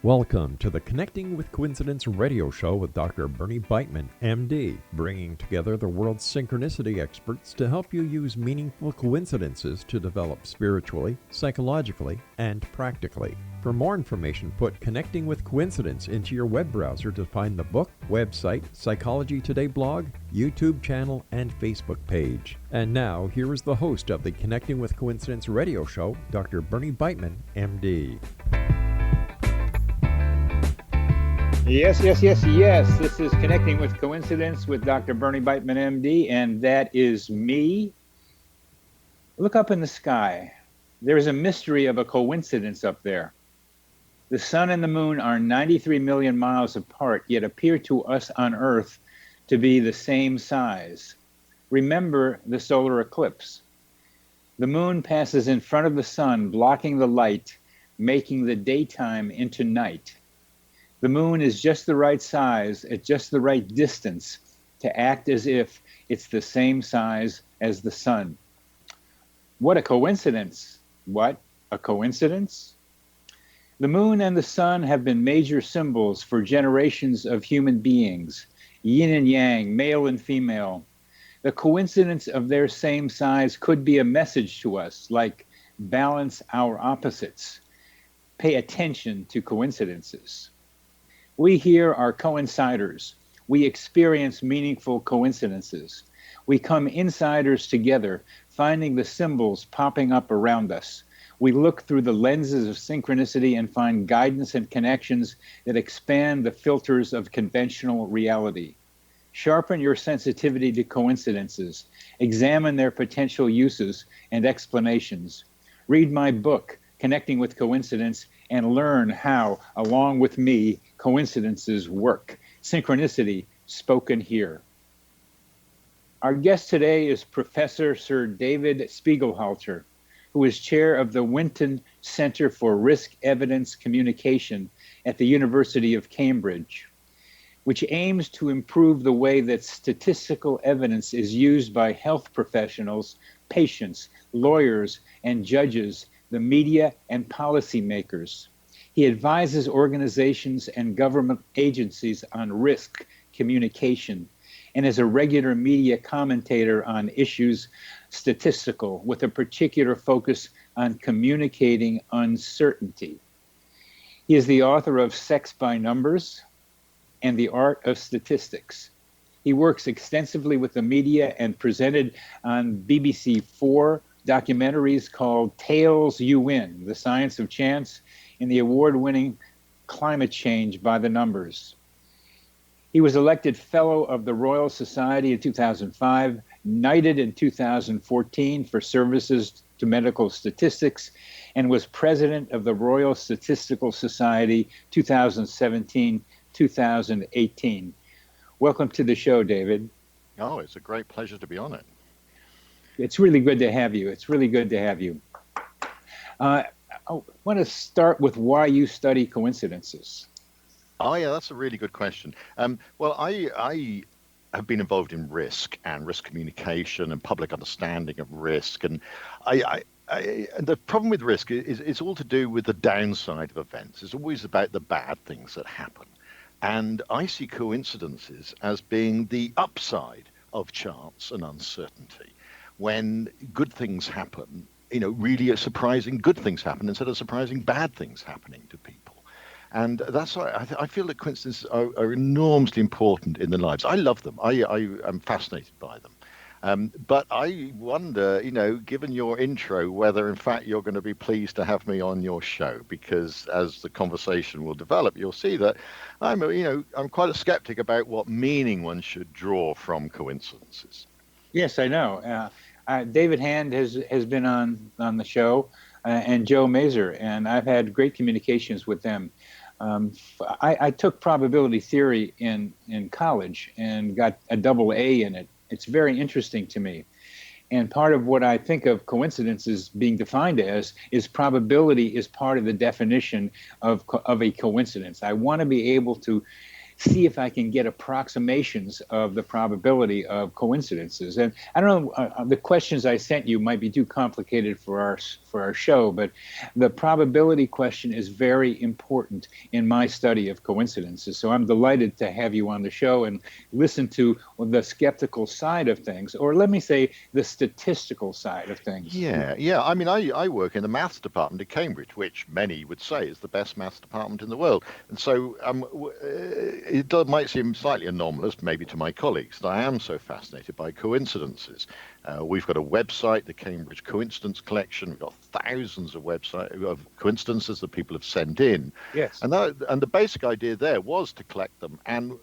Welcome to the Connecting with Coincidence radio show with Dr. Bernie Beitman, MD, bringing together the world's synchronicity experts to help you use meaningful coincidences to develop spiritually, psychologically, and practically. For more information, put Connecting with Coincidence into your web browser to find the book, website, Psychology Today blog, YouTube channel, and Facebook page. And now, here is the host of the Connecting with Coincidence radio show, Dr. Bernie Beitman, MD. Yes. This is Connecting with Coincidence with Dr. Bernie Beitman, MD, and that is me. Look up in the sky. There is a mystery of a coincidence up there. The sun and the moon are 93 million miles apart, yet appear to us on Earth to be the same size. Remember the solar eclipse. The moon passes in front of the sun, blocking the light, making the daytime into night. The moon is just the right size at just the right distance to act as if it's the same size as the sun. What a coincidence! What a coincidence! The moon and the sun have been major symbols for generations of human beings, yin and yang, male and female. The coincidence of their same size could be a message to us, like balance our opposites. Pay attention to coincidences. We here are coinciders. We experience meaningful coincidences. We come insiders together, finding the symbols popping up around us. We look through the lenses of synchronicity and find guidance and connections that expand the filters of conventional reality. Sharpen your sensitivity to coincidences. Examine their potential uses and explanations. Read my book, Connecting with Coincidence, and learn how, along with me, coincidences work. Synchronicity spoken here. Our guest today is Professor Sir David Spiegelhalter, who is chair of the Winton Centre for Risk Evidence Communication at the University of Cambridge, which aims to improve the way that statistical evidence is used by health professionals, patients, lawyers, and judges, the media, and policymakers. He advises organizations and government agencies on risk communication and is a regular media commentator on issues statistical with a particular focus on communicating uncertainty. He is the author of Sex by Numbers and The Art of Statistics. He works extensively with the media and presented on BBC 4 documentaries called Tales You Win, The Science of Chance, and the award-winning Climate Change by the Numbers. He was elected Fellow of the Royal Society in 2005, knighted in 2014 for services to medical statistics, and was President of the Royal Statistical Society 2017-2018. Welcome to the show, David. Oh, it's a great pleasure to be on it. It's really good to have you. I want to start with why you study coincidences. Oh, yeah, that's a really good question. Well, I have been involved in risk and risk communication and public understanding of risk. And and the problem with risk is it's all to do with the downside of events. It's always about the bad things that happen. And I see coincidences as being the upside of chance and uncertainty. When good things happen, really surprising good things happen instead of surprising bad things happening to people. And that's why I feel that coincidences are enormously important in their lives. I love them. I am fascinated by them. But I wonder, given your intro, whether in fact you're going to be pleased to have me on your show, because as the conversation will develop, you'll see that I'm quite a skeptic about what meaning one should draw from coincidences. Yes, I know. David Hand has been on the show, and Joe Mazer, and I've had great communications with them. I took probability theory in college and got a AA in it. It's very interesting to me. And part of what I think of coincidences being defined as is probability is part of the definition of a coincidence. I want to be able to see if I can get approximations of the probability of coincidences. And I don't know, the questions I sent you might be too complicated for our show, but the probability question is very important in my study of coincidences. So I'm delighted to have you on the show and listen to the skeptical side of things, or let me say the statistical side of things. Yeah. I mean, I work in the maths department at Cambridge, which many would say is the best maths department in the world. And so might seem slightly anomalous, maybe to my colleagues, that I am so fascinated by coincidences. We've got a website, the Cambridge Coincidence Collection. We've got thousands of coincidences that people have sent in. Yes. And the basic idea there was to collect them. And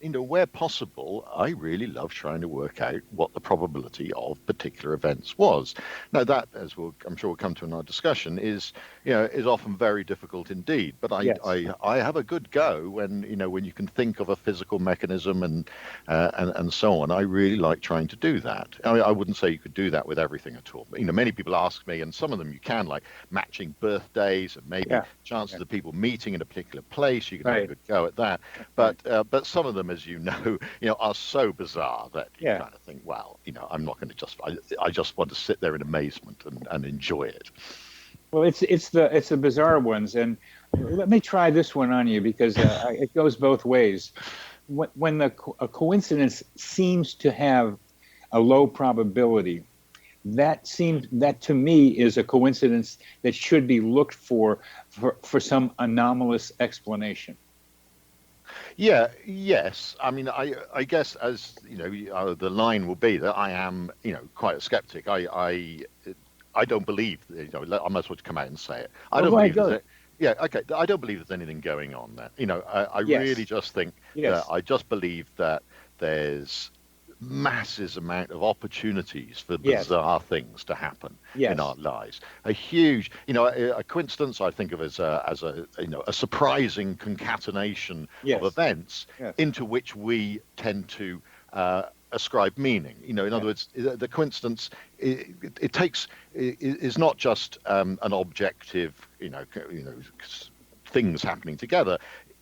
where possible, I really love trying to work out what the probability of particular events was. Now that, as I'm sure we'll come to in our discussion, is often very difficult indeed. But I have a good go when you can think of a physical mechanism and so on. I really like trying to do that. I mean, I wouldn't say you could do that with everything at all. But, many people ask me, and some of them you can, like matching birthdays and maybe chances of people meeting in a particular place. You can have a good go at that. But some of them, as you know, are so bizarre that you kind of think, well, I'm not going to I just want to sit there in amazement and enjoy it. Well, it's the bizarre ones, and let me try this one on you because it goes both ways. When a coincidence seems to have a low probability, that to me is a coincidence that should be looked for some anomalous explanation. Yes. I mean, I guess, as the line will be that I am, quite a skeptic. I don't believe, I might as well come out and say it. I don't believe that. Yeah, okay. I don't believe there's anything going on there. I really just think that I just believe that there's massive amount of opportunities for bizarre things to happen in our lives. A huge, a coincidence I think of as a surprising concatenation of events into which we tend to ascribe meaning. In other words, the coincidence is not just an objective, things happening together.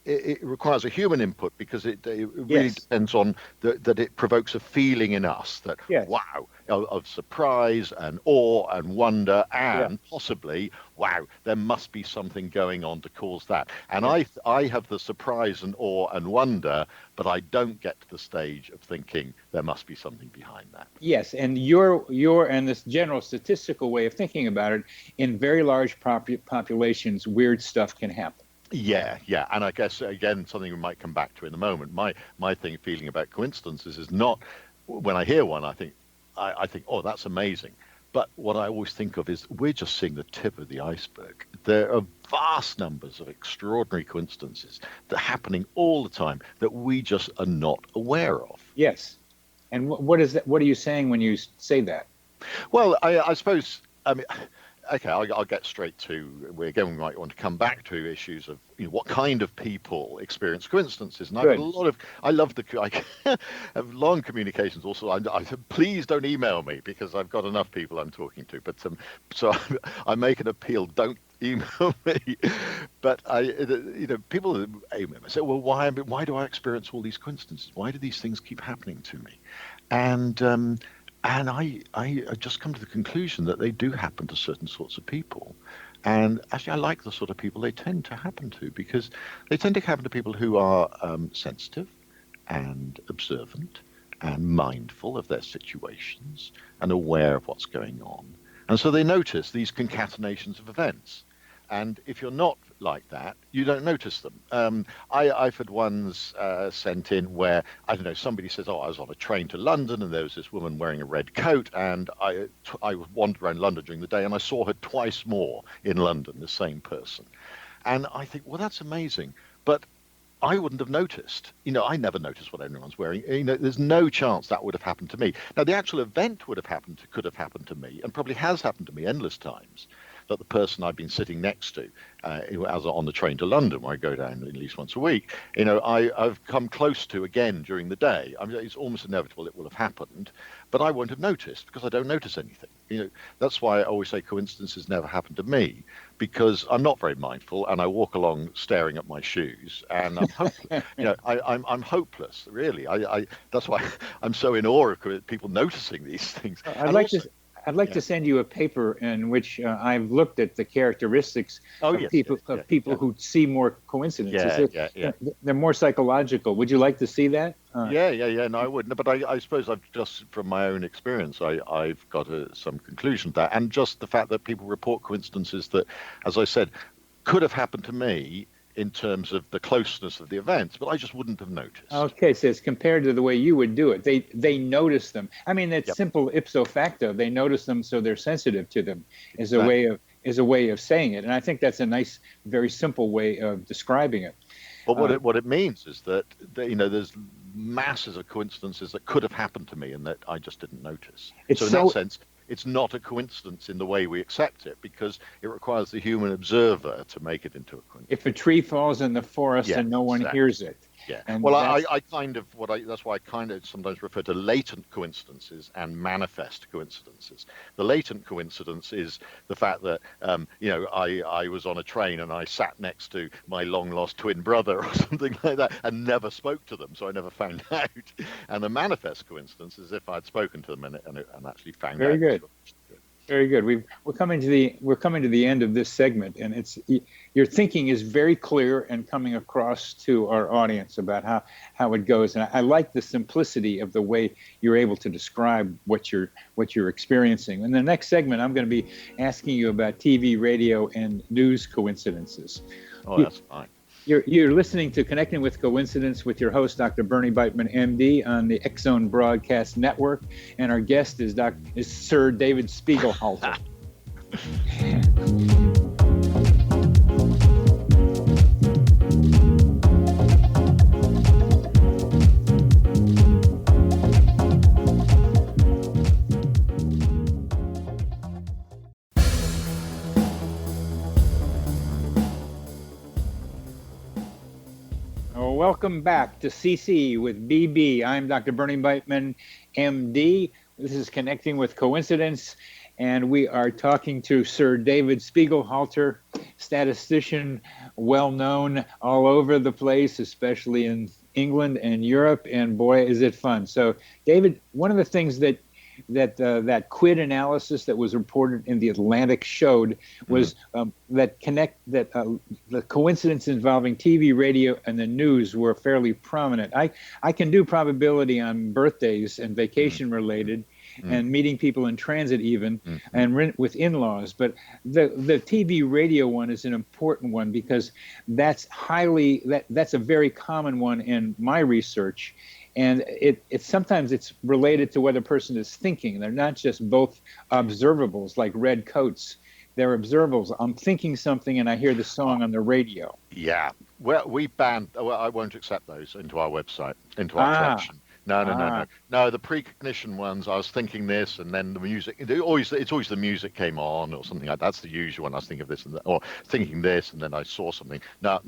It requires a human input because it really depends on that it provokes a feeling in us that wow, of surprise and awe and wonder and possibly wow, there must be something going on to cause that. And I have the surprise and awe and wonder, but I don't get to the stage of thinking there must be something behind that. Yes, and your and this general statistical way of thinking about it, in very large populations, weird stuff can happen. Yeah, and I guess again something we might come back to in a moment. My feeling about coincidences is not when I hear one, I think, oh, that's amazing. But what I always think of is we're just seeing the tip of the iceberg. There are vast numbers of extraordinary coincidences that are happening all the time that we just are not aware of. Yes, and what is that? What are you saying when you say that? Well, I suppose. I mean. Okay, I'll get straight to. We might want to come back to issues of what kind of people experience coincidences. And I have long communications. Also, please don't email me because I've got enough people I'm talking to. But so I make an appeal: don't email me. But people email me say, well, why do I experience all these coincidences? Why do these things keep happening to me? And I just come to the conclusion that they do happen to certain sorts of people. And actually, I like the sort of people they tend to happen to because they tend to happen to people who are sensitive and observant and mindful of their situations and aware of what's going on. And so they notice these concatenations of events. And if you're not like that, you don't notice them. I've had ones sent in where, I don't know, somebody says, oh, I was on a train to London and there was this woman wearing a red coat and I wandered around London during the day and I saw her twice more in London, the same person. And I think, well, that's amazing. But I wouldn't have noticed. I never noticed what anyone's wearing. There's no chance that would have happened to me. Now, the actual event could have happened to me and probably has happened to me endless times. that the person I've been sitting next to, as on the train to London, where I go down at least once a week, I've come close to again during the day. I mean, it's almost inevitable it will have happened, but I won't have noticed because I don't notice anything. That's why I always say coincidences never happen to me, because I'm not very mindful and I walk along staring at my shoes and I'm hopeless. I'm hopeless, really. That's why I'm so in awe of people noticing these things. I'd like to send you a paper in which I've looked at the characteristics of people who see more coincidences. They're more psychological. Would you like to see that? No, I wouldn't. But I suppose I've just, from my own experience, I've got some conclusion to that. And just the fact that people report coincidences that, as I said, could have happened to me in terms of the closeness of the events, but I just wouldn't have noticed. Okay, so it's compared to the way you would do it. They notice them. I mean, it's simple ipso facto. They notice them, so they're sensitive to them. Is a way of saying it, and I think that's a nice, very simple way of describing it. But what it means is that there's masses of coincidences that could have happened to me and that I just didn't notice. So in that sense, it's not a coincidence in the way we accept it, because it requires the human observer to make it into a coincidence. If a tree falls in the forest and no one hears it. Yeah. And well, that's why I kind of sometimes refer to latent coincidences and manifest coincidences. The latent coincidence is the fact that, I was on a train and I sat next to my long lost twin brother or something like that and never spoke to them, so I never found out. And the manifest coincidence is if I'd spoken to them and actually found out. Very good. Very good. We're coming to the end of this segment, and your thinking is very clear and coming across to our audience about how it goes. And I like the simplicity of the way you're able to describe what you're experiencing. In the next segment, I'm going to be asking you about TV, radio, and news coincidences. Oh, that's fine. You're listening to Connecting with Coincidence with your host, Dr. Bernie Beitman, MD, on the X-Zone Broadcast Network, and our guest is Sir David Spiegelhalter. Welcome back to CC with BB. I'm Dr. Bernie Beitman, MD. This is Connecting with Coincidence, and we are talking to Sir David Spiegelhalter, statistician, well-known all over the place, especially in England and Europe, and boy, is it fun. So, David, one of the things that quid analysis that was reported in the Atlantic showed was the coincidence involving TV, radio, and the news were fairly prominent. I can do probability on birthdays and vacation related, and meeting people in transit even, and with in-laws. But the TV radio one is an important one because that's a very common one in my research. And it's sometimes it's related to what a person is thinking. They're not just both observables like red coats. They're observables. I'm thinking something and I hear the song on the radio. Yeah. Well, I won't accept those into our website, into our collection. No, the precognition ones, I was thinking this, and then the music, it's always the music came on or something like that. That's the usual one. I was thinking of this, or thinking this, and then I saw something. No,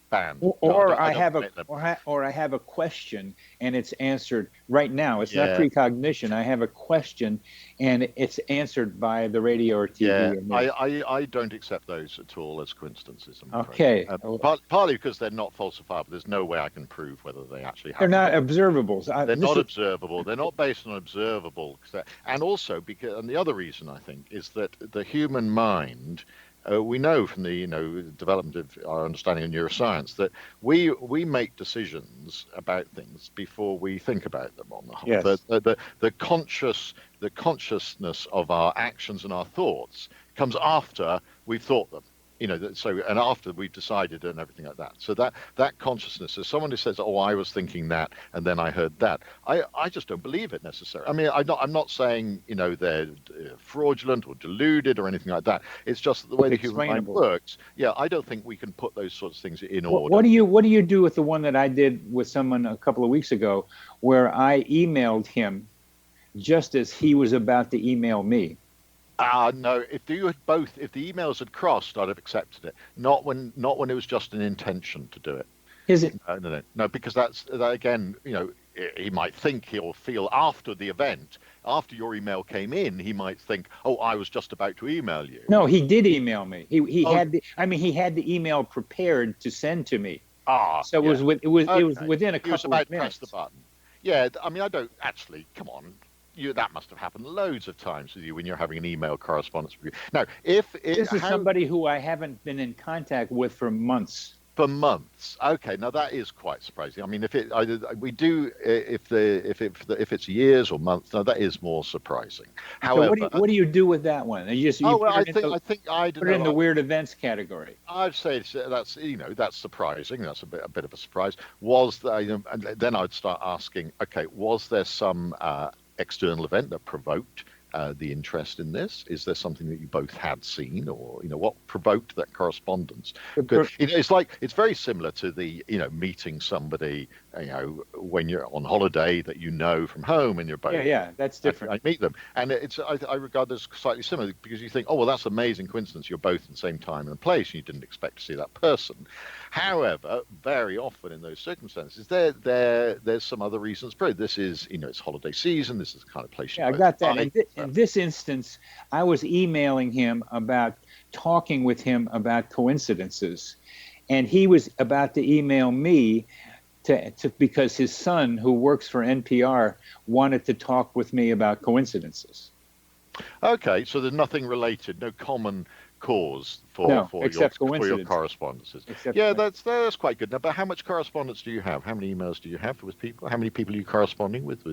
banned. Or I have a question, and it's answered right now. It's not precognition. I have a question, and it's answered by the radio or TV. Yeah, I don't accept those at all as coincidences. Okay. Partly because they're not falsifiable. There's no way I can prove whether they actually happen. They're not observable. They're not observable. They're not based on observable. And also, and the other reason I think is that the human mind, we know from the development of our understanding of neuroscience that we make decisions about things before we think about them. On the whole, yes. The consciousness of our actions and our thoughts comes after we've thought them. And after we've decided and everything like that. So that consciousness, as someone who says, "Oh, I was thinking that, and then I heard that," I just don't believe it necessarily. I mean, I'm not saying they're fraudulent or deluded or anything like that. It's just the way the human mind works. Yeah, I don't think we can put those sorts of things in order. What do you do with the one that I did with someone a couple of weeks ago, where I emailed him just as he was about to email me? No. If the emails had crossed, I'd have accepted it. Not when it was just an intention to do it. Is it? No, because that again. He might think he'll feel after the event, after your email came in, he might think, "Oh, I was just about to email you." No, he did email me. He Oh, had he had the email prepared to send to me. So it yeah. was it was Okay. within a He was couple about of to press the minutes. button. Yeah, I mean, I don't actually. Come on, that must have happened loads of times with you when you're having an email correspondence with you. Now, if it This is how somebody who I haven't been in contact with for months. for months, okay, now that is quite surprising. I mean, if it's years or months, now that is more surprising. So However, what do you do with that one? You well, put it in I don't put it in the know. weird events category. I'd say that's that's surprising. That's a bit of a surprise. Was there, and then I'd start asking, okay, was there some external event that provoked the interest in this? Is there something that you both had seen, or what provoked that correspondence? Because it's very similar to the meeting somebody when you're on holiday that from home, and you're both Yeah, that's different. I meet them, and I regard this slightly similar, because you think, oh well, that's an amazing coincidence. You're both in the same time and place, and you didn't expect to see that person. However, very often in those circumstances, there's some other reasons. Probably this is it's holiday season. This is the kind of place you Yeah, I both got that. like. In this instance, I was emailing him about talking with him about coincidences, and he was about to email me to because his son, who works for NPR, wanted to talk with me about coincidences. Okay, so there's nothing related, no common cause No, for except your coincidence. correspondences. Except Yeah, that's quite good. Now, but how much correspondence do you have? How many emails do you have with people? How many people are you corresponding with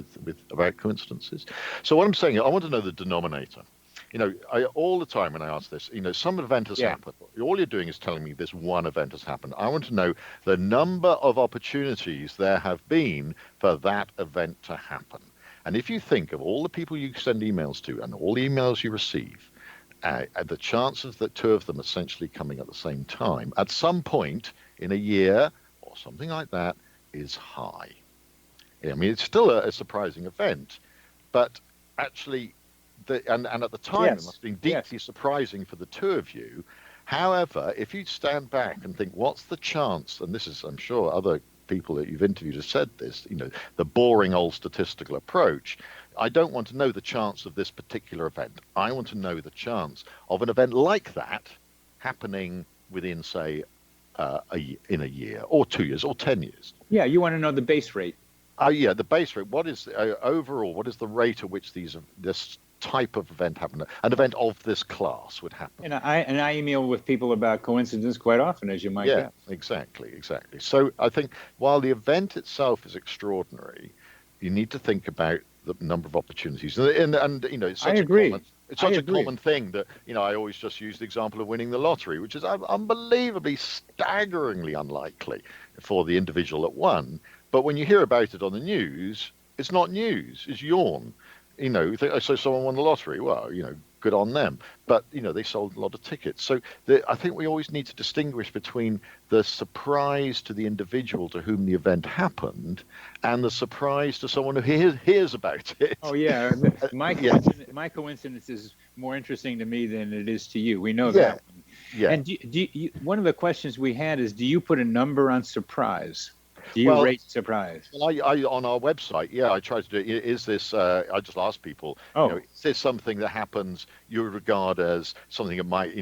about coincidences? So what I'm saying, I want to know the denominator. All the time when I ask this, some event has happened. All you're doing is telling me this one event has happened. I want to know the number of opportunities there have been for that event to happen. And if you think of all the people you send emails to and all the emails you receive, the chances that two of them essentially coming at the same time at some point in a year or something like that is high. I mean, it's still a surprising event, but actually, and at the time, it must have been deeply surprising for the two of you. However, if you stand back and think, what's the chance? And this is, I'm sure, other people that you've interviewed have said this, the boring old statistical approach. I don't want to know the chance of this particular event. I want to know the chance of an event like that happening within, say, in a year or 2 years or 10 years. Yeah, you want to know the base rate. Yeah, the base rate. What is overall? What is the rate at which this type of event happen? An event of this class would happen. And I email with people about coincidence quite often, as you might guess. Exactly. So I think while the event itself is extraordinary, you need to think about the number of opportunities. And it's such a common thing that I always just use the example of winning the lottery, which is unbelievably, staggeringly unlikely for the individual that won. But when you hear about it on the news, it's not news, it's yawn. So someone won the lottery. Well, good on them. But, they sold a lot of tickets. So I think we always need to distinguish between the surprise to the individual to whom the event happened and the surprise to someone who hears about it. Oh, yeah. My coincidence is more interesting to me than it is to you. We know that one. Yeah. And one of the questions we had is, do you put a number on surprise? Do you rate surprise? Well, I on our website, I try to do it. Is this? I just ask people. Is this something that happens you regard as something that might,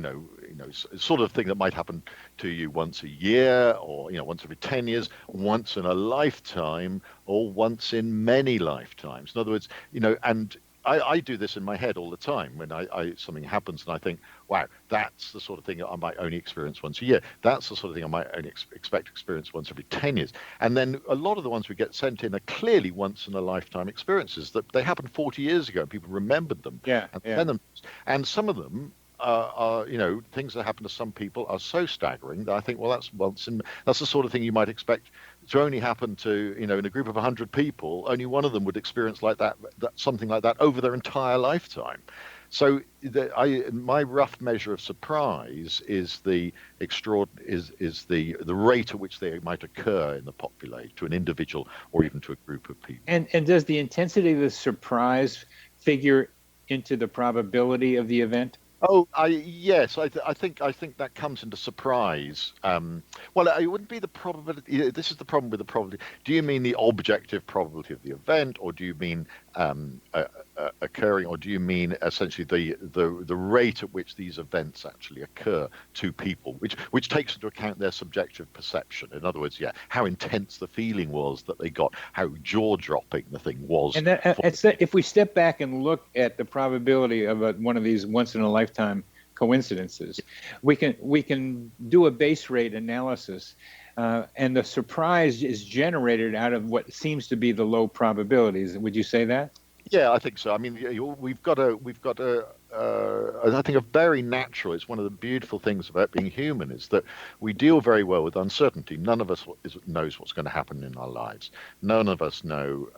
sort of thing that might happen to you once a year, or once every 10 years, once in a lifetime, or once in many lifetimes? In other words, and I do this in my head all the time when something happens and I think, wow, that's the sort of thing that I might only experience once a year. That's the sort of thing I might only expect to experience once every 10 years. And then a lot of the ones we get sent in are clearly once in a lifetime experiences that they happened 40 years ago and people remembered them. And some of them are things that happen to some people are so staggering that I think, well, that's the sort of thing you might expect to only happen to, in a group of 100 people, only one of them would experience like that something like that over their entire lifetime. So my rough measure of surprise is the rate at which they might occur in the population, to an individual or even to a group of people. And does the intensity of the surprise figure into the probability of the event? Oh, yes, I think that comes into surprise. Well, it wouldn't be the probability. This is the problem with the probability. Do you mean the objective probability of the event, or do you mean occurring, or do you mean essentially the rate at which these events actually occur to people, which takes into account their subjective perception? In other words, yeah, how intense the feeling was that they got, how jaw-dropping the thing was. And if we step back and look at the probability of one of these once-in-a-lifetime coincidences, we can do a base rate analysis, and the surprise is generated out of what seems to be the low probabilities. Would you say that? Yeah, I think so. I mean, we've got a I think a very natural. It's one of the beautiful things about being human is that we deal very well with uncertainty. None of us knows what's going to happen in our lives. None of us know,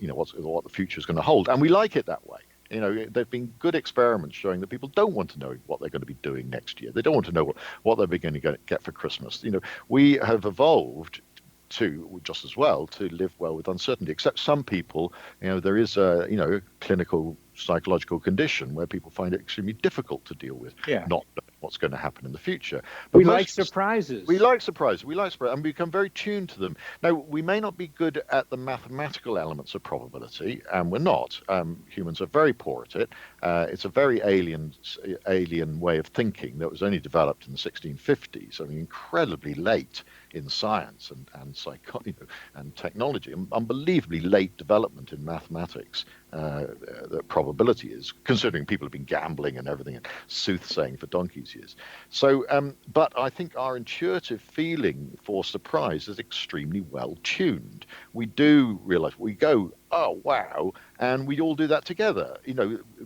what the future is going to hold, and we like it that way. There've been good experiments showing that people don't want to know what they're going to be doing next year. They don't want to know what they're going to get for Christmas. We have evolved to just as well to live well with uncertainty, except some people, there is a clinical psychological condition where people find it extremely difficult to deal with not knowing what's going to happen in the future. But we like surprises. We like surprises, and we become very tuned to them. Now, we may not be good at the mathematical elements of probability, and we're not. Humans are very poor at it. It's a very alien way of thinking that was only developed in the 1650s. I mean, incredibly late in science and psychology and technology, unbelievably late development in mathematics. The probability is, considering people have been gambling and everything and soothsaying for donkey's years. So, but I think our intuitive feeling for surprise is extremely well tuned. We do realize, we go, oh wow, and we all do that together.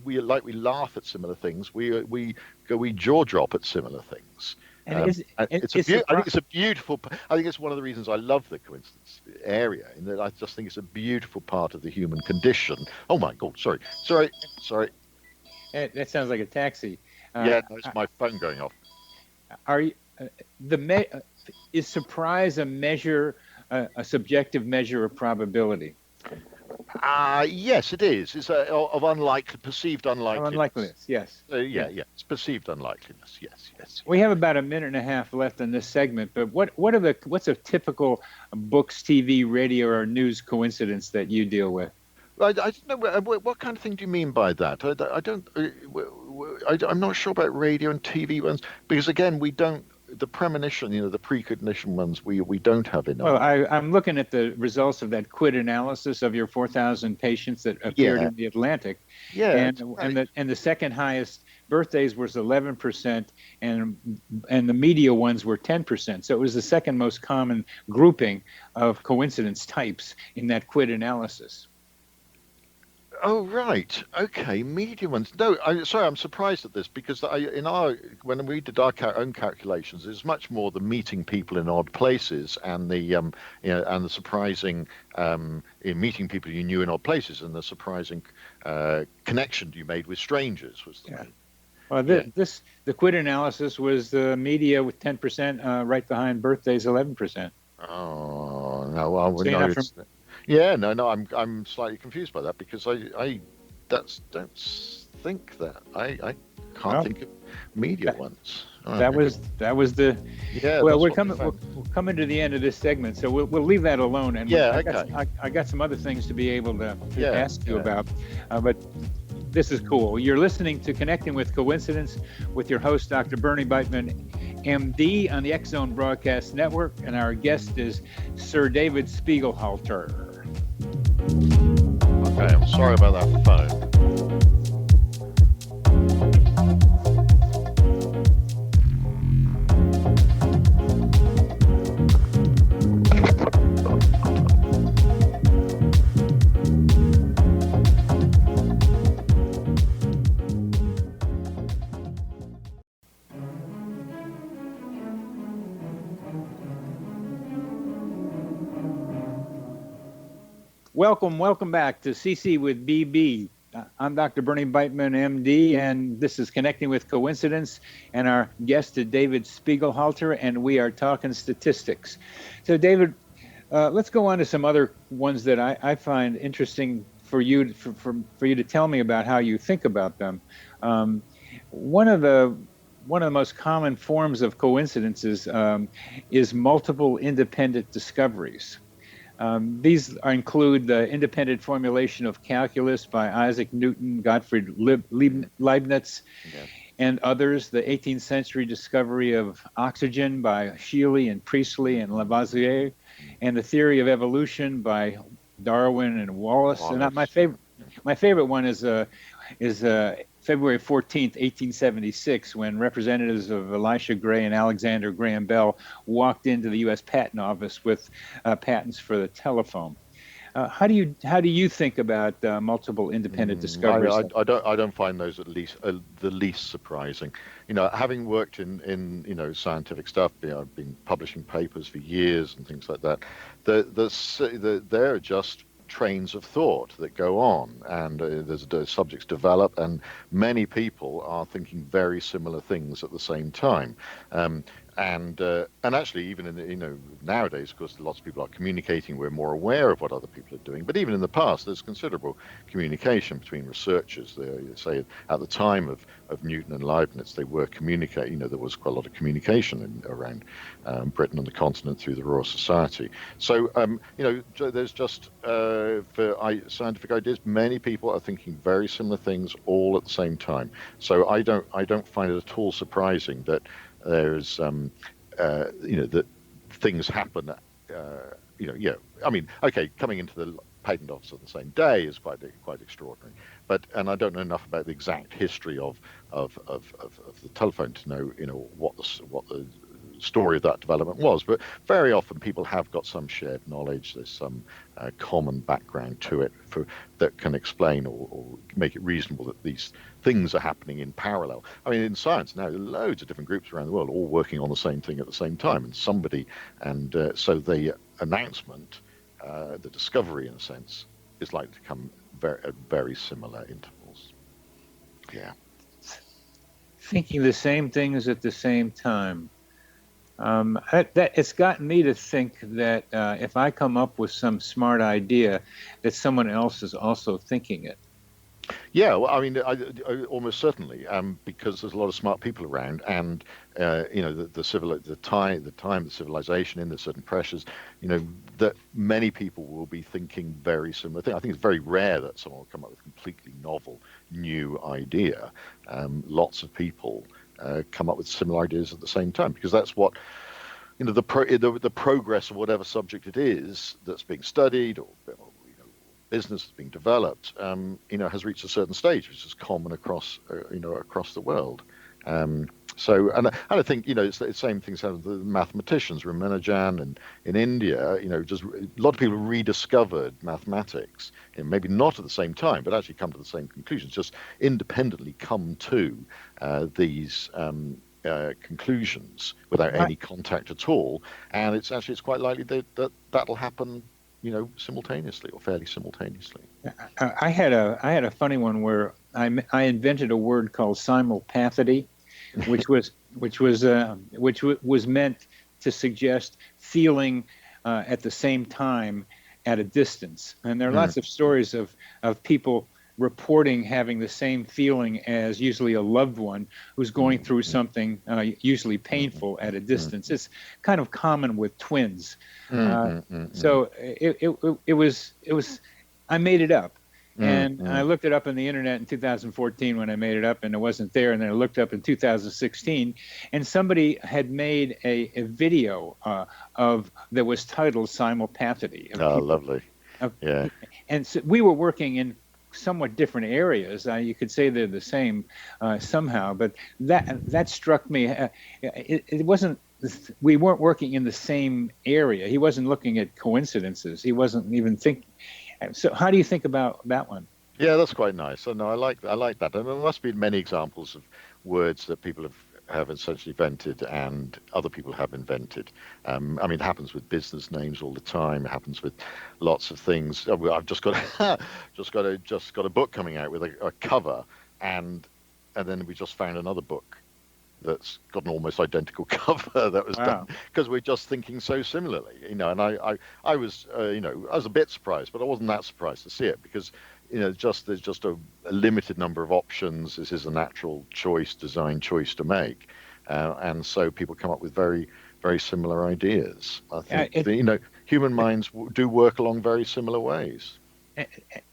We laugh at similar things. We jaw drop at similar things. I think it's a beautiful. I think it's one of the reasons I love the coincidence area, in that I just think it's a beautiful part of the human condition. Oh my God! Sorry. That sounds like a taxi. It's my phone going off. Is surprise a measure, a subjective measure of probability? Yes, it is. It's of perceived unlikeliness. Unlikeliness, yes. It's perceived unlikeliness. Yes. We have about a minute and a half left in this segment, but what's a typical books, TV, radio, or news coincidence that you deal with? I don't know. What kind of thing do you mean by that? I'm not sure about radio and TV ones, because again, we don't. The premonition, the precognition ones, we don't have enough. Well, I'm looking at the results of that quid analysis of your 4,000 patients that appeared in the Atlantic. Yeah, and the second highest birthdays was 11%, and the media ones were 10%. So it was the second most common grouping of coincidence types in that quid analysis. Oh, right. Okay, media ones. No, I'm surprised at this, because when we did our own calculations, it was much more the meeting people in odd places and the and the surprising in meeting people you knew in odd places, and the surprising connection you made with strangers was the main. Well, the quid analysis was the media with 10%, right behind birthdays 11%. Oh no, I would know. Yeah, no, I'm slightly confused by that, because I don't think that I can't think of media ones. That was the. Yeah. Well, we're coming to the end of this segment, so we'll leave that alone. And I got some other things to be able to ask you about, but this is cool. You're listening to Connecting with Coincidence with your host, Dr. Bernie Beitman, MD, on the X Zone Broadcast Network, and our guest is Sir David Spiegelhalter. Okay, I'm sorry about that phone. Welcome back to CC with BB. I'm Dr. Bernie Beitman, MD, and this is Connecting with Coincidence, and our guest is David Spiegelhalter, and we are talking statistics. So, David, let's go on to some other ones that I find interesting for you to tell me about how you think about them. Um, one of the most common forms of coincidences is multiple independent discoveries. These include the independent formulation of calculus by Isaac Newton, Gottfried Leibniz, Yeah. and others, the 18th century discovery of oxygen by Scheele and Priestley and Lavoisier, and the theory of evolution by Darwin and Wallace. And my favorite one is February 14th, 1876, when representatives of Elisha Gray and Alexander Graham Bell walked into the U.S. Patent Office with patents for the telephone. How do you think about multiple independent discoveries? I don't find those at least the least surprising. Having worked in scientific stuff, I've been publishing papers for years and things like that. They're just trains of thought that go on, and the subjects develop, and many people are thinking very similar things at the same time. And actually, even in nowadays, of course, lots of people are communicating. We're more aware of what other people are doing. But even in the past, there's considerable communication between researchers. They say at the time of Newton and Leibniz, they were communicating. There was quite a lot of communication around Britain and the continent through the Royal Society. So there's just for scientific ideas, many people are thinking very similar things all at the same time. So I don't find it at all surprising that there's that things happen. Coming into the patent office on the same day is quite extraordinary. And I don't know enough about the exact history of the telephone to know what the story of that development was. But very often people have got some shared knowledge. There's some common background to it that can explain or make it reasonable that these things are happening in parallel. I mean, in science now, there are loads of different groups around the world all working on the same thing at the same time, so the announcement, the discovery in a sense, is likely to come at very similar intervals. Yeah. Thinking the same things at the same time. It's gotten me to think that if I come up with some smart idea, that someone else is also thinking it. Yeah, well, I mean, I almost certainly, because there's a lot of smart people around, and the civilization, there's certain pressures, that many people will be thinking very similar things. I think it's very rare that someone will come up with a completely novel, new idea. Lots of people come up with similar ideas at the same time, because that's what the progress of whatever subject it is that's being studied, or business that's being developed, has reached a certain stage, which is common across the world. So I think it's the same things happen with the mathematicians. Ramanujan and in India, just a lot of people rediscovered mathematics, maybe not at the same time, but actually come to the same conclusions, just independently come to these conclusions without any contact at all. And it's quite likely that that'll happen simultaneously or fairly simultaneously. I had a funny one where I invented a word called simulpathity, which was meant to suggest feeling at the same time at a distance. And there are lots of stories of people reporting having the same feeling as usually a loved one who's going through something usually painful at a distance. It's kind of common with twins. So it was I made it up. And I looked it up on the internet in 2014 when I made it up, and it wasn't there. And then I looked up in 2016, and somebody had made a video that was titled Simulpathity. Oh, lovely. Yeah. And so we were working in somewhat different areas. You could say they're the same somehow, but that struck me. It wasn't. We weren't working in the same area. He wasn't looking at coincidences. He wasn't even thinking. So, how do you think about that one? Yeah, that's quite nice. So, no, I like that. And there must be many examples of words that people have essentially invented and other people have invented. I mean, it happens with business names all the time. It happens with lots of things. I've just got a book coming out with a cover, and then we just found another book that's got an almost identical cover that was done because we're just thinking so similarly, and I was a bit surprised, but I wasn't that surprised to see it because there's just a limited number of options. This is a natural choice, design choice to make, and so people come up with very, very similar ideas. I think human minds do work along very similar ways.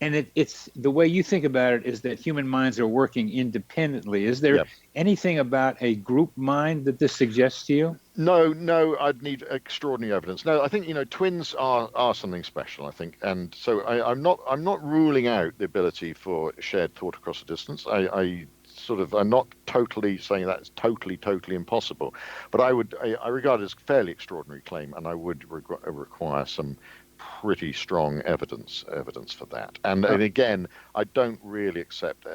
And it's the way you think about it is that human minds are working independently. Is there anything about a group mind that this suggests to you? No, I'd need extraordinary evidence. No, I think twins are something special. I think, and so I'm not ruling out the ability for shared thought across a distance. I'm not totally saying that it's totally impossible, but I regard it as a fairly extraordinary claim, and I would require some pretty strong evidence for that. And again, I don't really accept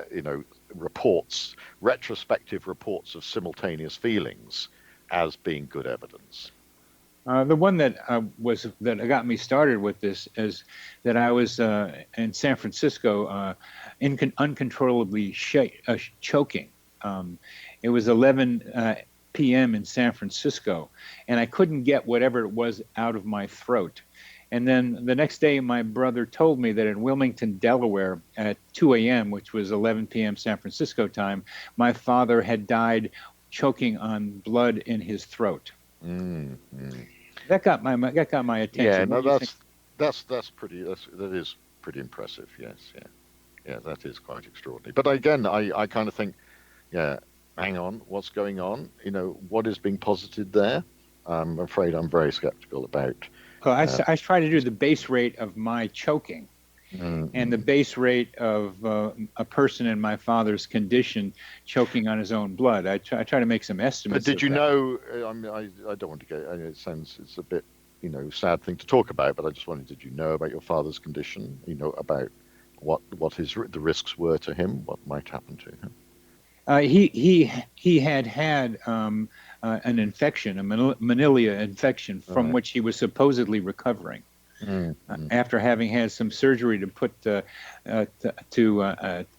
retrospective reports of simultaneous feelings as being good evidence. The one that got me started with this is that I was in San Francisco, uncontrollably choking. It was 11 p.m. in San Francisco, and I couldn't get whatever it was out of my throat. And then the next day, my brother told me that in Wilmington, Delaware, at 2 a.m., which was 11 p.m. San Francisco time, my father had died choking on blood in his throat. That got my attention. Yeah, no, that is pretty impressive. Yes, yeah, that is quite extraordinary. But again, I kind of think, hang on, what's going on? What is being posited there? I'm afraid I'm very skeptical about. Well, I try to do the base rate of my choking, and the base rate of a person in my father's condition choking on his own blood. I try to make some estimates. But did you know? I mean, I don't want to go. It's a bit, sad thing to talk about. But I just wondered, did you know about your father's condition? About what the risks were to him? What might happen to him? He had an infection, a Manila infection, from which he was supposedly recovering after having had some surgery to put to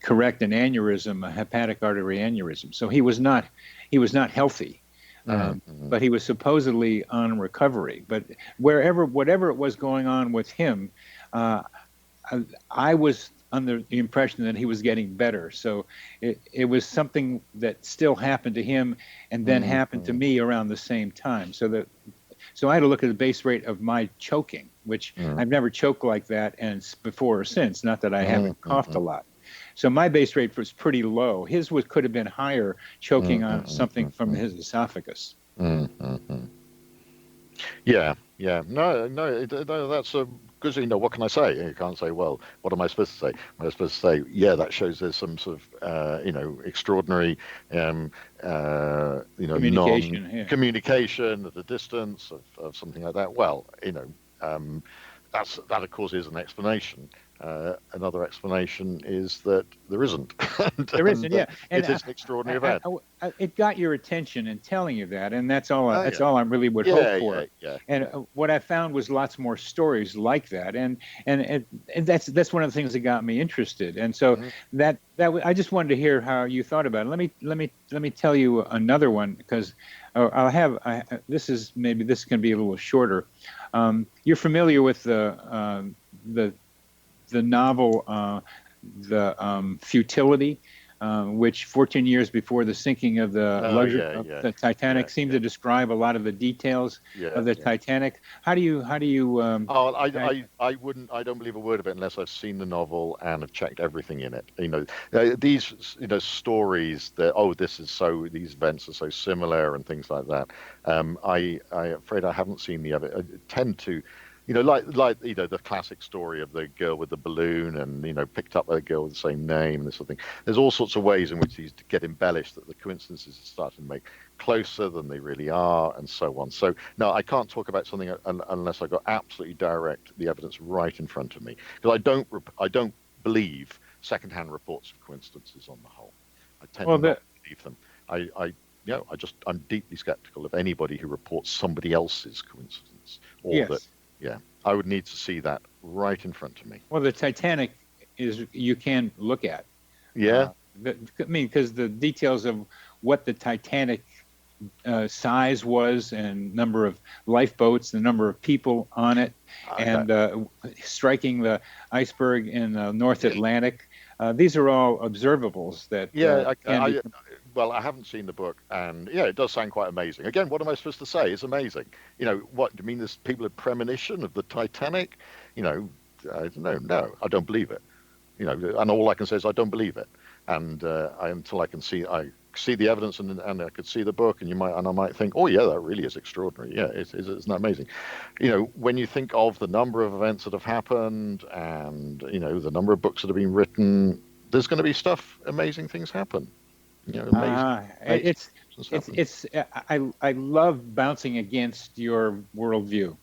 correct an aneurysm, a hepatic artery aneurysm. So he was not healthy, but he was supposedly on recovery. But whatever it was going on with him, I was under the impression that he was getting better. So it was something that still happened to him and then happened to me around the same time. So I had to look at the base rate of my choking, which I've never choked like that before or since, not that I haven't coughed a lot. So my base rate was pretty low. His could have been higher, choking on something from his esophagus. Yeah. No, that's a... Because, what can I say? You can't say, well, what am I supposed to say? Am I supposed to say, yeah, that shows there's some sort of, extraordinary, communication at a distance of something like that? Well, that, of course, is an explanation. Another explanation is that there isn't. There isn't, yeah. And it is an extraordinary event. It got your attention in telling you that, and that's all. That's all I really would hope for. And what I found was lots more stories like that, and that's one of the things that got me interested. And so that I just wanted to hear how you thought about it. Let me tell you another one, because this can be a little shorter. You're familiar with the novel, The Futility, which 14 years before the sinking of the Titanic seemed to describe a lot of the details of the Titanic. How do you? I don't believe a word of it unless I've seen the novel and have checked everything in it. These stories that these events are so similar and things like that. I'm afraid I haven't seen the other. I tend to. Like the classic story of the girl with the balloon and, picked up a girl with the same name and this sort of thing. There's all sorts of ways in which these get embellished, that the coincidences are starting to make closer than they really are, and so on. So, no, I can't talk about something unless I got absolutely the evidence right in front of me. Because I don't believe secondhand reports of coincidences on the whole. I tend not to believe them. I'm deeply skeptical of anybody who reports somebody else's coincidence. Yeah, I would need to see that right in front of me. Well, the Titanic you can look at. Yeah. Because the details of what the Titanic size was, and number of lifeboats, the number of people on it, and striking the iceberg in the North Atlantic. These are all observables that well, I haven't seen the book, and yeah, it does sound quite amazing. Again, what am I supposed to say? It's amazing. What do you mean? There's people had premonition of the Titanic? I don't know. No, I don't believe it. And all I can say is I don't believe it. And until I see the evidence and I could see the book, and I might think, oh yeah, that really is extraordinary. Yeah, isn't that amazing? When you think of the number of events that have happened, and the number of books that have been written, there's going to be amazing things happen. I love bouncing against your worldview.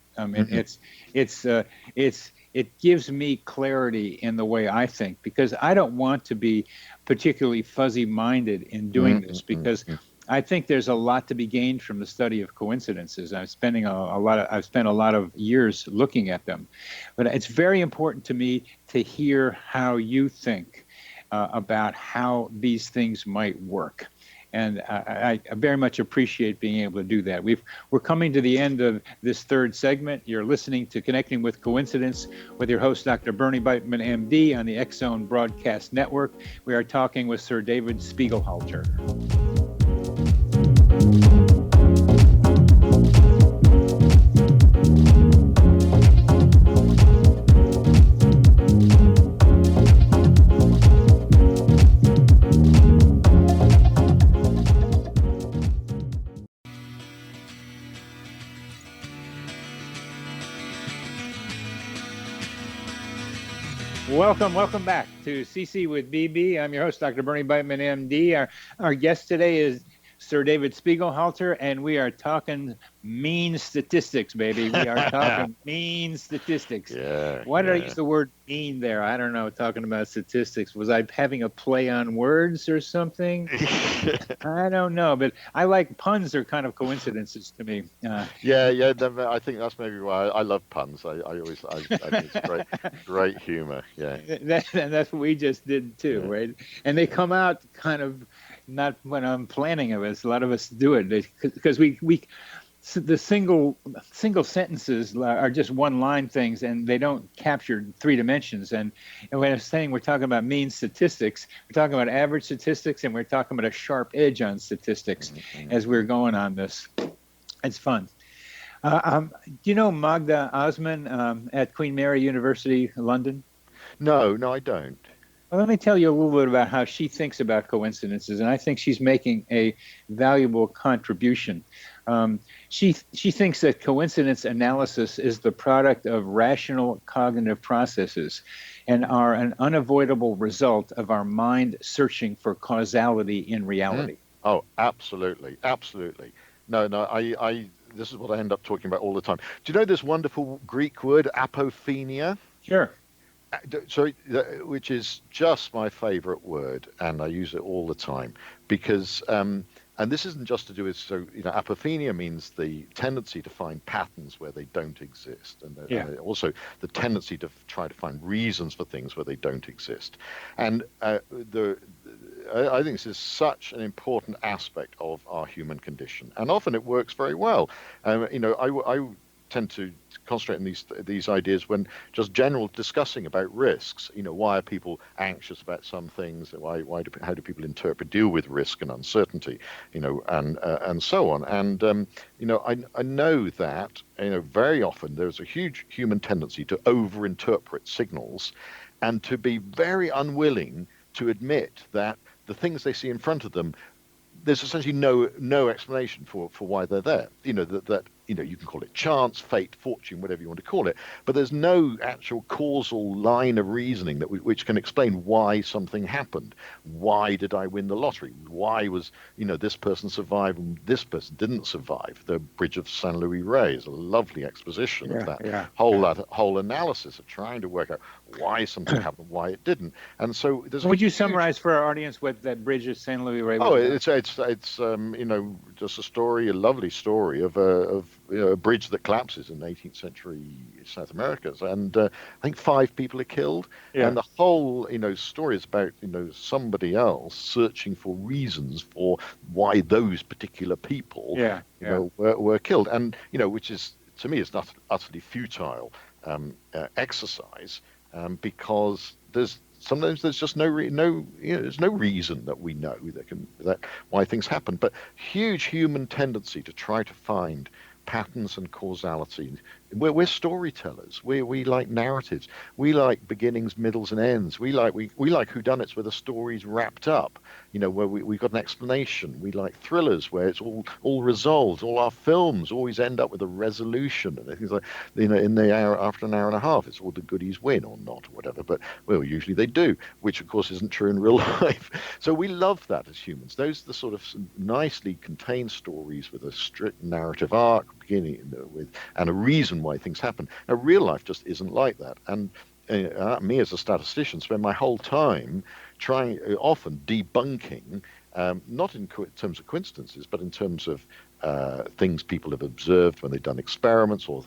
It gives me clarity in the way I think, because I don't want to be particularly fuzzy-minded in doing this, because I think there's a lot to be gained from the study of coincidences. I've spent a lot of years looking at them, but it's very important to me to hear how you think about how these things might work. And I very much appreciate being able to do that. We're coming to the end of this third segment. You're listening to Connecting with Coincidence with your host, Dr. Bernie Beitman, MD, on the X-Zone Broadcast Network. We are talking with Sir David Spiegelhalter. Welcome back to CC with BB. I'm your host, Dr. Bernie Beitman, MD. Our guest today is Sir David Spiegelhalter, and we are talking mean statistics, baby. We are talking mean statistics. Why did I use the word mean there? I don't know, talking about statistics. Was I having a play on words or something? I don't know, but I like puns are kind of coincidences to me. I think that's maybe why I love puns. I think it's great humor. Yeah. And that's what we just did too, right? And they come out kind of not when I'm planning of it. A lot of us do it because the single sentences are just one line things, and they don't capture three dimensions. And when I'm saying we're talking about mean statistics, we're talking about average statistics, and we're talking about a sharp edge on statistics as we're going on this. It's fun. Do you know Magda Osman at Queen Mary University, London? No, I don't. Well, let me tell you a little bit about how she thinks about coincidences, and I think she's making a valuable contribution. She thinks that coincidence analysis is the product of rational cognitive processes and are an unavoidable result of our mind searching for causality in reality. Oh, absolutely. No, this is what I end up talking about all the time. Do you know this wonderful Greek word, apophenia? Sure. Sorry, which is just my favorite word, and I use it all the time because, and this isn't just to do with, apophenia means the tendency to find patterns where they don't exist, and also the tendency to try to find reasons for things where they don't exist. And I think this is such an important aspect of our human condition, and often it works very well. I tend to concentrate on these ideas when just general discussing about risks. Why are people anxious about some things? How do people deal with risk and uncertainty? And so on. And I know that very often there's a huge human tendency to overinterpret signals, and to be very unwilling to admit that the things they see in front of them, there's essentially no explanation for why they're there. That you can call it chance, fate, fortune, whatever you want to call it, but there's no actual causal line of reasoning which can explain why something happened. Why did I win the lottery? Why was this person survived and this person didn't survive? The Bridge of St. Louis Ray is a lovely exposition of that whole analysis of trying to work out why something happened, why it didn't. And so would you summarize for our audience what that Bridge of St. Louis Ray was? Oh, it's just a lovely story of a bridge that collapses in 18th century South America, and I think 5 people are killed. Yeah. And the whole, story is about, somebody else searching for reasons for why those particular people, were killed, and which is, to me, is not utterly futile exercise, because sometimes there's just there's no reason that we know that why things happen, but huge human tendency to try to find patterns and causality. We're storytellers. We like narratives. We like beginnings, middles, and ends. We like whodunits where the story's wrapped up. Where we've got an explanation. We like thrillers where it's all resolved. All our films always end up with a resolution, and things like in the hour after an hour and a half, it's all the goodies win or not or whatever. But usually they do, which of course isn't true in real life. So we love that as humans. Those are the sort of nicely contained stories with a strict narrative arc beginning and a reason why things happen. Now, real life just isn't like that. And me as a statistician spend my whole time often debunking, not in terms of coincidences, but in terms of things people have observed when they've done experiments, or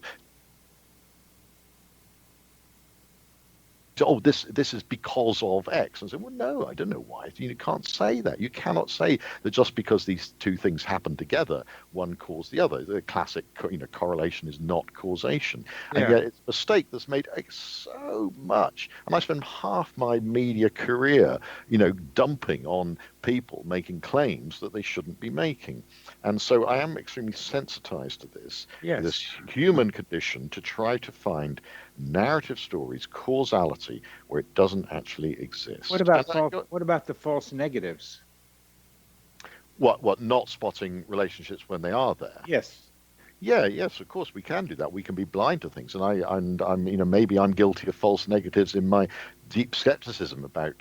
this is because of X. And I say, well, no, I don't know why. You can't say that. You cannot say that just because these two things happen together, one caused the other. The classic, correlation is not causation. And yet it's a mistake that's made so much. And I spend half my media career, dumping on people making claims that they shouldn't be making. And so I am extremely sensitized to this human condition to try to find narrative stories, causality, where it doesn't actually exist. What about the false negatives? What not spotting relationships when they are there? Yes. Yeah, yes, of course we can do that. We can be blind to things, and I'm maybe I'm guilty of false negatives in my deep skepticism about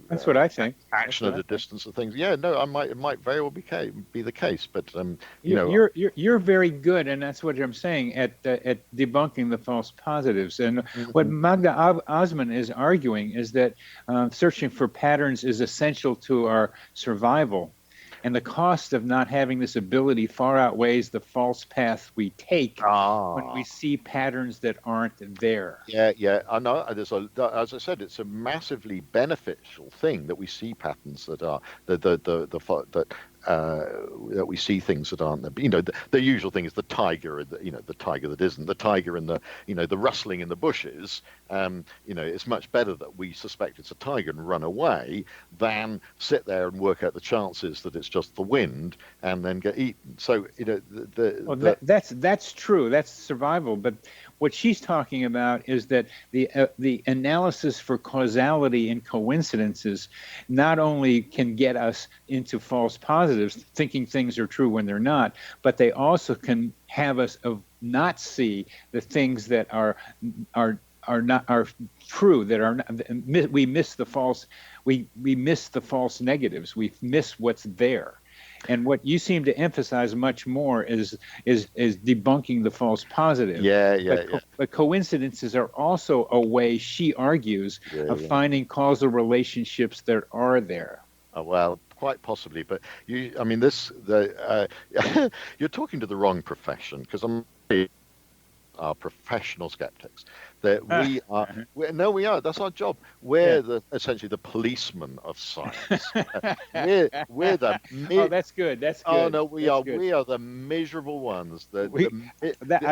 that's what I think. Action at a distance of things. Yeah, no, it might very well be the case, but you're very good, and that's what I'm saying at debunking the false positives. And what Magda Osman is arguing is that searching for patterns is essential to our survival. And the cost of not having this ability far outweighs the false path we take when we see patterns that aren't there. Yeah. I know. As I said, it's a massively beneficial thing that we see patterns that are that we see things that aren't there. The usual thing is the tiger, the tiger that isn't the tiger, and the rustling in the bushes. It's much better that we suspect it's a tiger and run away than sit there and work out the chances that it's just the wind and then get eaten. So that's true. That's survival. But what she's talking about is that the analysis for causality and coincidences not only can get us into false positives, thinking things are true when they're not, but they also can have us not see the things that are true, that are not, we miss the false negatives. We miss what's there. And what you seem to emphasize much more is debunking the false positive. But coincidences are also a way, she argues, of finding causal relationships that are there. Well, quite possibly, but you're talking to the wrong profession, because are professional skeptics. That we are. That's our job. We're essentially the policemen of science. we're the. Oh, that's good. That's good. Oh no, we are. Good. We are the miserable ones. I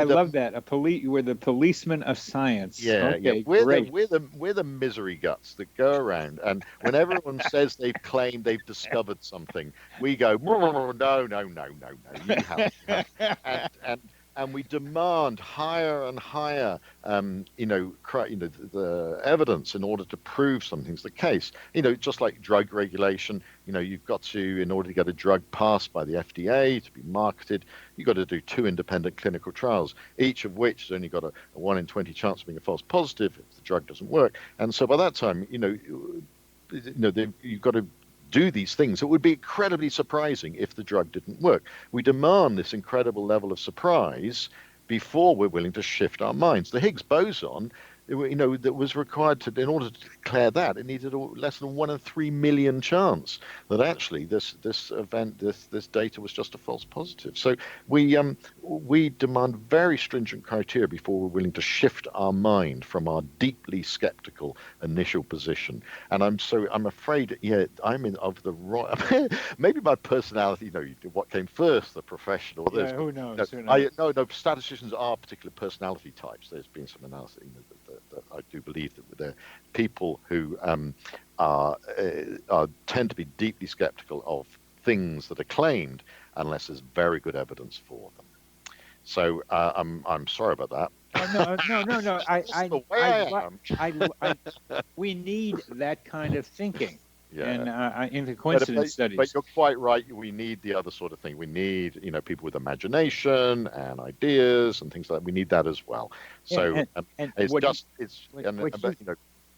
love that. We're the policemen of science. Yeah, okay, We're the misery guts that go around, and when everyone says they've claimed they've discovered something, we go no, you haven't. And we demand higher and higher, the evidence in order to prove something's the case. Just like drug regulation, you've got to, in order to get a drug passed by the FDA to be marketed, you've got to do 2 independent clinical trials, each of which has only got a 1 in 20 chance of being a false positive if the drug doesn't work. And so by that time, you've got to do these things. It would be incredibly surprising if the drug didn't work. We demand this incredible level of surprise before we're willing to shift our minds. The Higgs boson that was required to, in order to declare that, it needed less than 1 in 3 million chance that actually this event, this data was just a false positive. So we demand very stringent criteria before we're willing to shift our mind from our deeply skeptical initial position. And I'm afraid, I'm of the right. Maybe my personality. What came first, the professional? Yeah, who knows? Who knows? No. Statisticians are particular personality types. There's been some analysis that I do believe that they're people who tend to be deeply skeptical of things that are claimed unless there's very good evidence for them. So I'm sorry about that. No. We need that kind of thinking. Yeah. And in the coincidence studies. But you're quite right. We need the other sort of thing. We need, people with imagination and ideas and things like that. We need that as well. So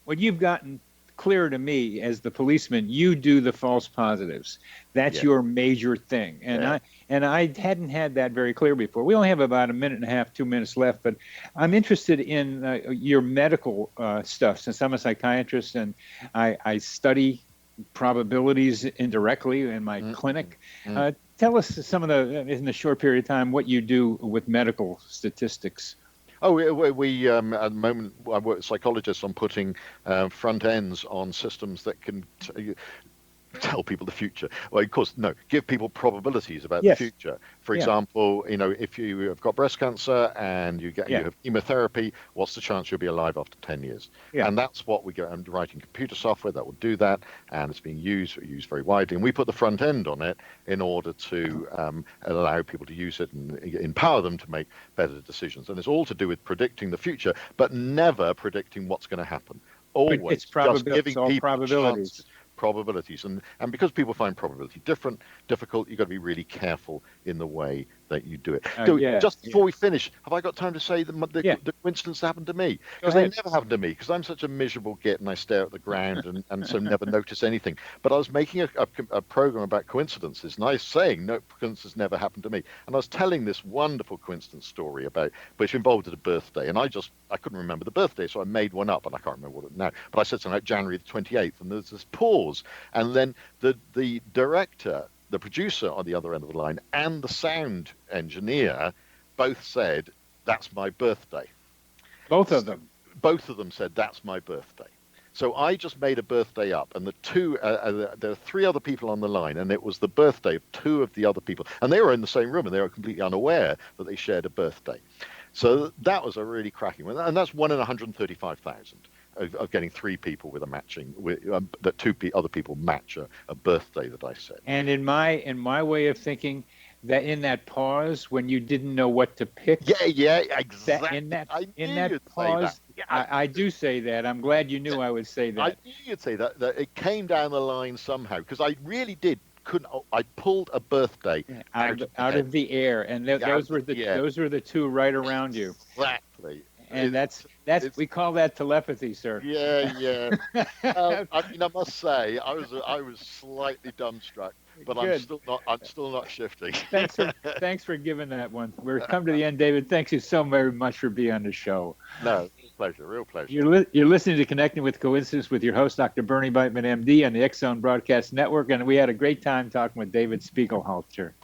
what you've gotten clear to me as the policeman, you do the false positives. That's your major thing. And I hadn't had that very clear before. We only have about 1.5 minutes, 2 minutes left, but I'm interested in your medical stuff, since I'm a psychiatrist and I study probabilities indirectly in my clinic. Tell us some of in the short period of time, what you do with medical statistics. Oh, we at the moment, I work with psychologists on putting front ends on systems that can tell people the future. Well, of course, no, give people probabilities about the future. For example, if you have got breast cancer and you have chemotherapy, what's the chance you'll be alive after 10 years? And that's what we go. I'm writing computer software that will do that, and it's being used very widely. And we put the front end on it in order to allow people to use it and empower them to make better decisions. And it's all to do with predicting the future, but never predicting what's going to happen. Always it's just giving people probabilities. Probabilities, and because people find probability difficult, you've got to be really careful in the way that you do it. Just before we finish, have I got time to say the coincidence happened to me? Because they never happened to me, because I'm such a miserable git and I stare at the ground and so never notice anything. But I was making a program about coincidences, and I was saying no coincidence never happened to me. And I was telling this wonderful coincidence story which involved a birthday, and I couldn't remember the birthday, so I made one up, and I can't remember what it now. But I said something like January the 28th, and there's this pause, and then the director, the producer on the other end of the line, and the sound engineer both said, "That's my birthday." Both of them said, "That's my birthday." So I just made a birthday up, and there are 3 other people on the line, and it was the birthday of 2 of the other people, and they were in the same room, and they were completely unaware that they shared a birthday. So that was a really cracking one, and that's 1 in 135,000. Of getting 3 people with a matching, that 2 other people match a birthday that I said. And in my way of thinking, that in that pause when you didn't know what to pick. Exactly. In that pause, I do say that. I'm glad you knew I would say that. I knew you'd say that it came down the line somehow, because I really did. I pulled a birthday out of the air, and those were the 2 right around you. Exactly. And we call that telepathy, sir. Yeah. I must say, I was slightly dumbstruck, but good. I'm still not shifting. Thanks for giving that one. We've come to the end, David. Thanks you so very much for being on the show. No, pleasure, real pleasure. You're listening to Connecting with Coincidence with your host, Dr. Bernie Beitman, MD, on the X-Zone Broadcast Network, and we had a great time talking with David Spiegelhalter.